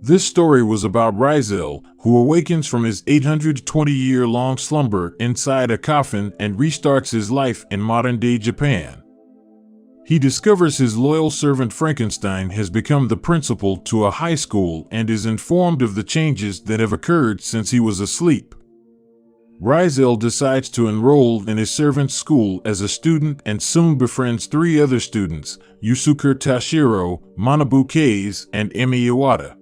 This story was about Raizel, who awakens from his 820-year-long slumber inside a coffin and restarts his life in modern-day Japan. He discovers his loyal servant Frankenstein has become the principal to a high school and is informed of the changes that have occurred since he was asleep. Raizel decides to enroll in his servant's school as a student and soon befriends 3 other students, Yusuke Tashiro, Manabu Kei's, and Emi Iwata.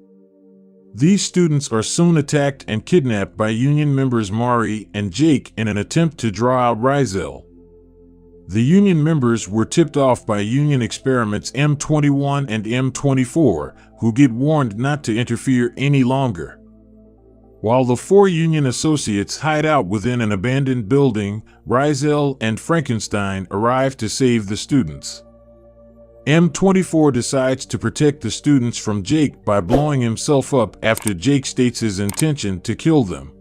These students are soon attacked and kidnapped by Union members Mari and Jake in an attempt to draw out Raizel. The Union members were tipped off by Union experiments M21 and M24, who get warned not to interfere any longer. While the 4 Union associates hide out within an abandoned building, Raizel and Frankenstein arrive to save the students. M24 decides to protect the students from Jake by blowing himself up after Jake states his intention to kill them.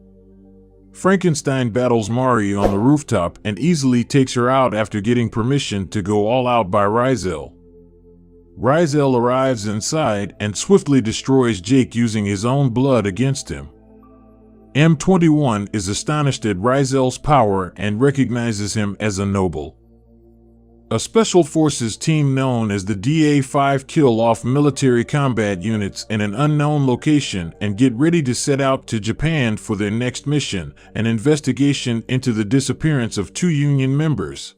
Frankenstein battles Mari on the rooftop and easily takes her out after getting permission to go all out by Raizel. Raizel arrives inside and swiftly destroys Jake using his own blood against him. M21 is astonished at Raizel's power and recognizes him as a noble. A special forces team known as the DA-5 kill off military combat units in an unknown location and get ready to set out to Japan for their next mission, an investigation into the disappearance of 2 Union members.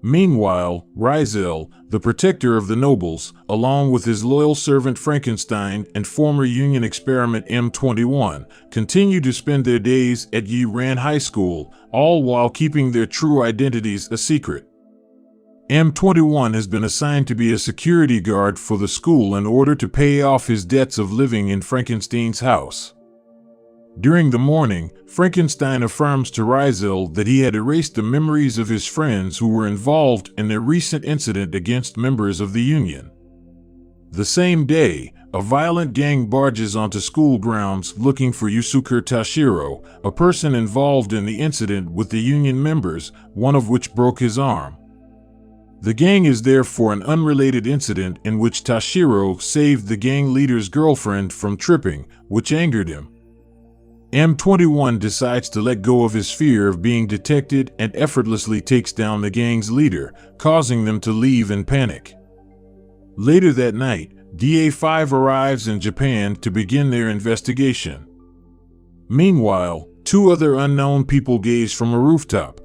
Meanwhile, Raizel, the protector of the nobles, along with his loyal servant Frankenstein and former Union experiment M21, continue to spend their days at Yi-Ran High School, all while keeping their true identities a secret. M21 has been assigned to be a security guard for the school in order to pay off his debts of living in Frankenstein's house. During the morning, Frankenstein affirms to Raizel that he had erased the memories of his friends who were involved in their recent incident against members of the Union. The same day, a violent gang barges onto school grounds looking for Yusuke Tashiro, a person involved in the incident with the Union members, one of which broke his arm. The gang is there for an unrelated incident in which Tashiro saved the gang leader's girlfriend from tripping, which angered him. M21 decides to let go of his fear of being detected and effortlessly takes down the gang's leader, causing them to leave in panic. Later that night, DA-5 arrives in Japan to begin their investigation. Meanwhile, 2 other unknown people gaze from a rooftop.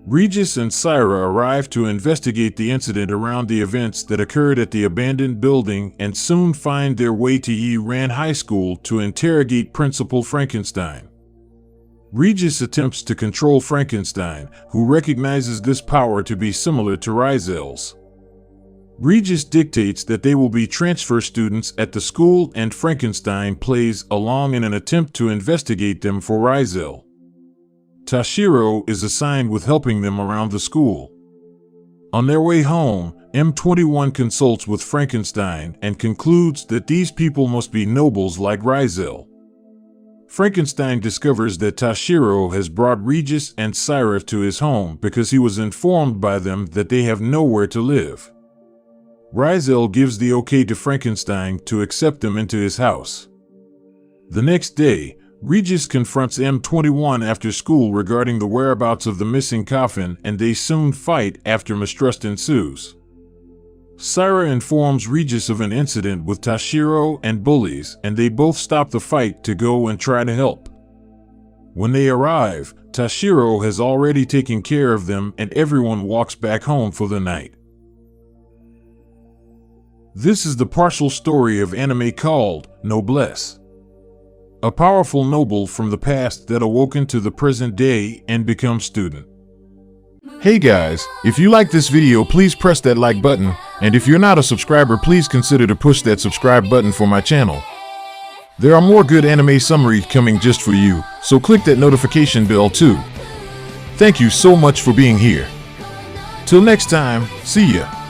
Regis and Syra arrive to investigate the incident around the events that occurred at the abandoned building and soon find their way to Yi-Ran High School to interrogate Principal Frankenstein. Regis attempts to control Frankenstein, who recognizes this power to be similar to Raizel's. Regis dictates that they will be transfer students at the school and Frankenstein plays along in an attempt to investigate them for Raizel. Tashiro is assigned with helping them around the school. On their way home, M21 consults with Frankenstein and concludes that these people must be nobles like Raizel. Frankenstein discovers that Tashiro has brought Regis and Syra to his home because he was informed by them that they have nowhere to live. Raizel gives the okay to Frankenstein to accept them into his house. The next day, Regis confronts M21 after school regarding the whereabouts of the missing coffin and they soon fight after mistrust ensues. Syra informs Regis of an incident with Tashiro and bullies and they both stop the fight to go and try to help. When they arrive, Tashiro has already taken care of them and everyone walks back home for the night. This is the partial story of anime called Noblesse. A powerful noble from the past that awoken to the present day and become student. Hey guys, if you like this video please press that like button, and if you're not a subscriber please consider to push that subscribe button for my channel. There are more good anime summaries coming just for you, so click that notification bell too. Thank you so much for being here. Till next time, see ya.